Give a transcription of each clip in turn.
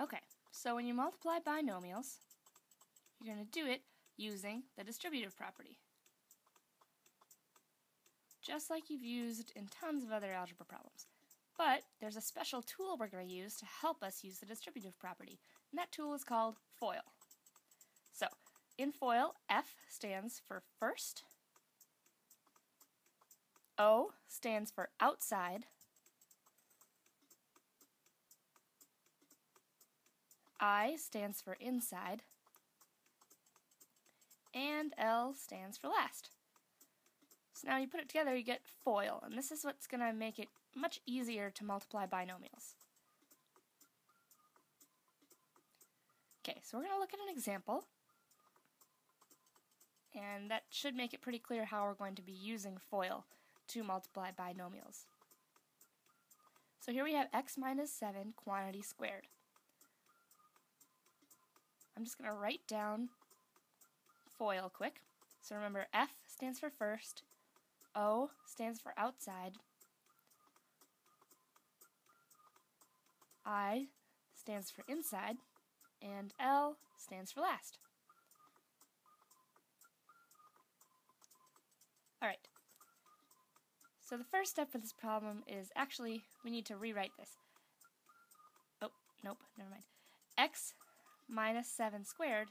Okay, so when you multiply binomials, you're going to do it using the distributive property, just like you've used in tons of other algebra problems. But there's a special tool we're going to use to help us use the distributive property, and that tool is called FOIL. So, in FOIL, F stands for first, O stands for outside, I stands for inside, and L stands for last. So now you put it together, you get FOIL, and this is what's going to make it much easier to multiply binomials. Okay, so we're going to look at an example, and that should make it pretty clear how we're going to be using FOIL to multiply binomials. So here we have x minus 7 quantity squared. I'm just going to write down FOIL quick. So remember, F stands for first, O stands for outside, I stands for inside, and L stands for last. Alright, so the first step for this problem is actually we need to rewrite this. Oh, nope, never mind. X minus 7 squared,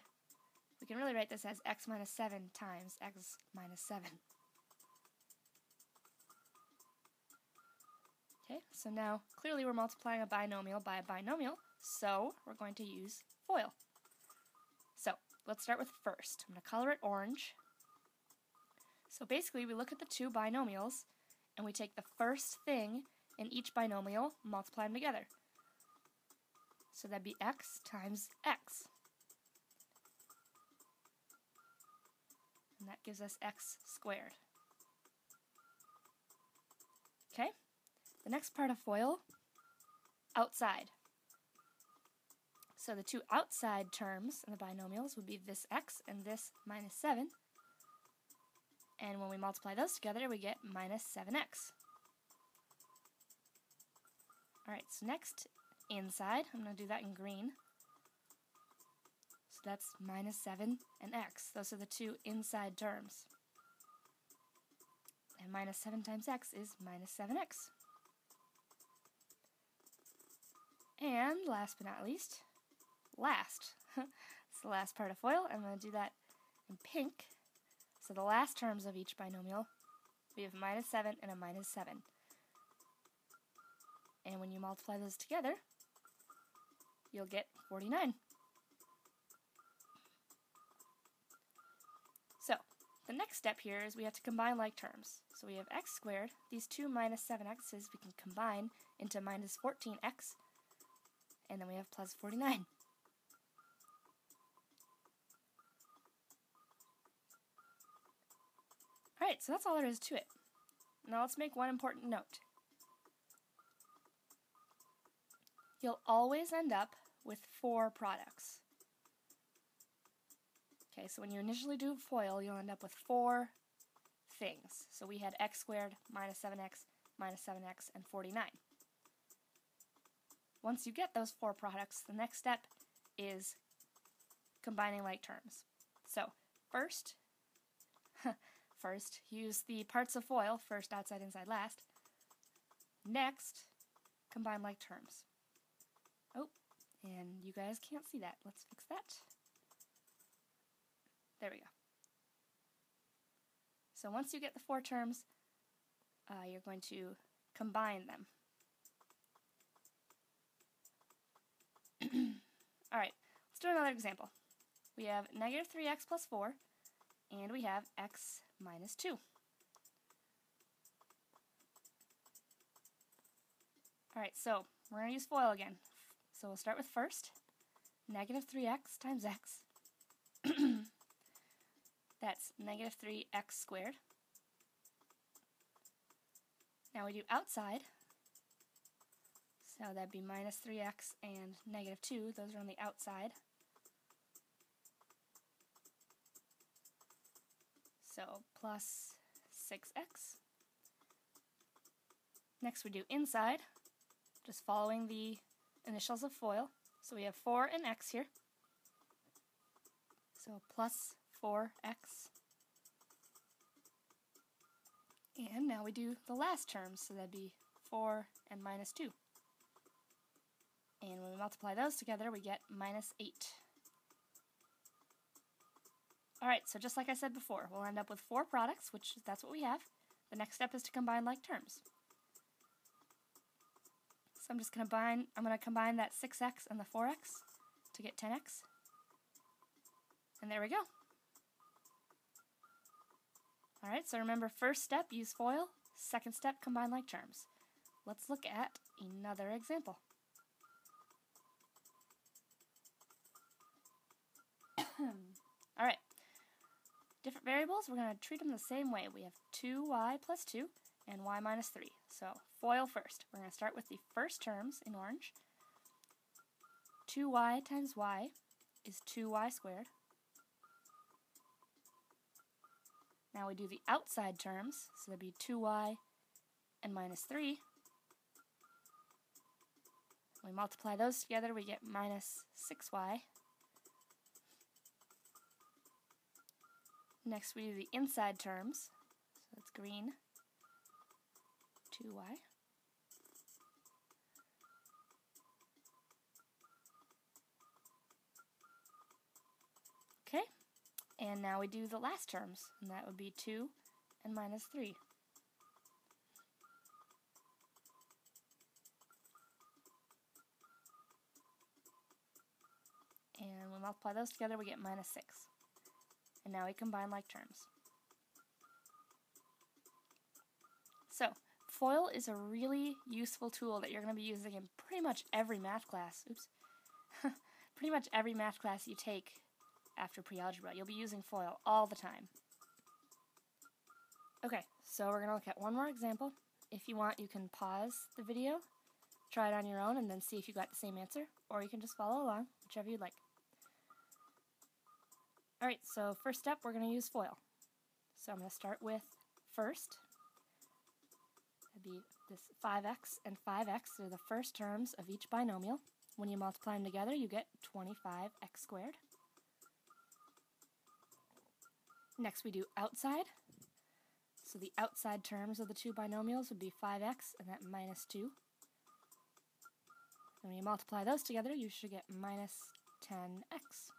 we can really write this as x minus 7 times x minus 7. Okay, so now clearly we're multiplying a binomial by a binomial, so we're going to use FOIL. So let's start with first. I'm going to color it orange. So basically we look at the two binomials and we take the first thing in each binomial, multiply them together. So that'd be x times x. And that gives us x squared. Okay? The next part of FOIL, outside. So the two outside terms in the binomials would be this x and this minus 7. And when we multiply those together, we get minus 7x. Alright, so next, inside, I'm going to do that in green. So that's minus 7 and x. Those are the two inside terms. And minus 7 times x is minus 7x. And last but not least, last. It's the last part of FOIL. I'm going to do that in pink. So the last terms of each binomial, we have minus 7 and a minus 7. And when you multiply those together, you'll get 49. So the next step here is we have to combine like terms. So we have x squared. These two minus 7x's we can combine into minus 14x. And then we have plus 49. Alright, so that's all there is to it. Now let's make one important note. You'll always end up with 4 products. Okay, so when you initially do FOIL, you'll end up with 4 things. So we had x squared, minus 7x, minus 7x, and 49. Once you get those 4 products, the next step is combining like terms. So first, use the parts of FOIL, first, outside, inside, last. Next, combine like terms. Oh, and you guys can't see that. Let's fix that. There we go. So once you get the 4 terms, you're going to combine them. Alright, let's do another example. We have negative 3x plus 4, and we have x minus 2. Alright, so we're going to use FOIL again. So we'll start with first, negative 3x times x. That's negative 3x squared. Now we do outside. So that'd be minus 3x and negative 2. Those are on the outside. So plus 6x. Next we do inside, just following the initials of FOIL. So we have 4 and x here. So plus 4x. And now we do the last terms, so that'd be 4 and minus 2. And when we multiply those together, we get minus 8. Alright, so just like I said before, we'll end up with 4 products, which that's what we have. The next step is to combine like terms. So I'm going to combine that 6x and the 4x to get 10x. And there we go. Alright, so remember, first step, use FOIL. Second step, combine like terms. Let's look at another example. Alright, different variables, we're going to treat them the same way. We have 2y plus 2 and y minus 3. So, FOIL first. We're going to start with the first terms in orange. 2y times y is 2y squared. Now we do the outside terms, so that'd be 2y and minus 3. When we multiply those together, we get minus 6y. Next we do the inside terms, so that's green, 2y. Okay, and now we do the last terms, and that would be 2 and minus 3. And when we multiply those together, we get minus 6. And now we combine like terms. So, FOIL is a really useful tool that you're going to be using in pretty much every math class. Oops. Pretty much every math class you take after pre-algebra. You'll be using FOIL all the time. Okay, so we're going to look at one more example. If you want, you can pause the video, try it on your own, and then see if you got the same answer, or you can just follow along, whichever you'd like. Alright, so first step, we're going to use FOIL. So I'm going to start with first. That'd be this 5x and 5x. They're the first terms of each binomial. When you multiply them together, you get 25x squared. Next we do outside. So the outside terms of the two binomials would be 5x and that minus 2. And when you multiply those together, you should get minus 10x.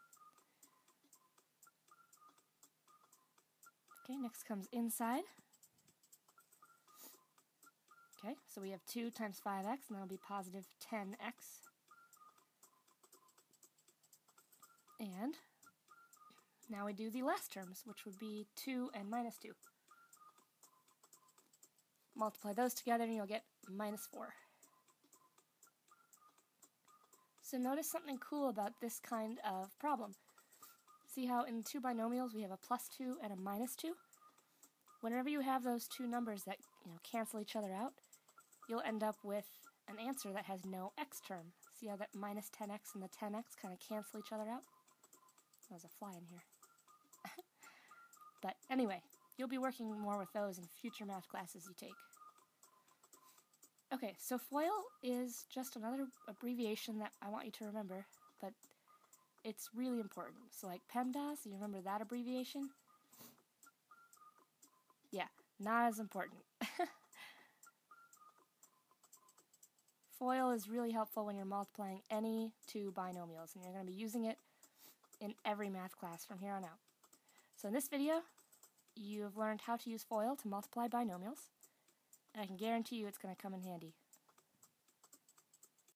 Okay, next comes inside. Okay, so we have 2 times 5x, and that'll be positive 10x. And now we do the last terms, which would be 2 and minus 2. Multiply those together, and you'll get minus 4. So notice something cool about this kind of problem. See how in two binomials we have a plus 2 and a minus 2? Whenever you have those two numbers that cancel each other out, you'll end up with an answer that has no x term. See how that minus 10x and the 10x kind of cancel each other out? There's a fly in here. But anyway, you'll be working more with those in future math classes you take. Okay, so FOIL is just another abbreviation that I want you to remember, but it's really important. So like PEMDAS, you remember that abbreviation? Yeah, not as important. FOIL is really helpful when you're multiplying any two binomials, and you're going to be using it in every math class from here on out. So in this video, you've learned how to use FOIL to multiply binomials, and I can guarantee you it's going to come in handy.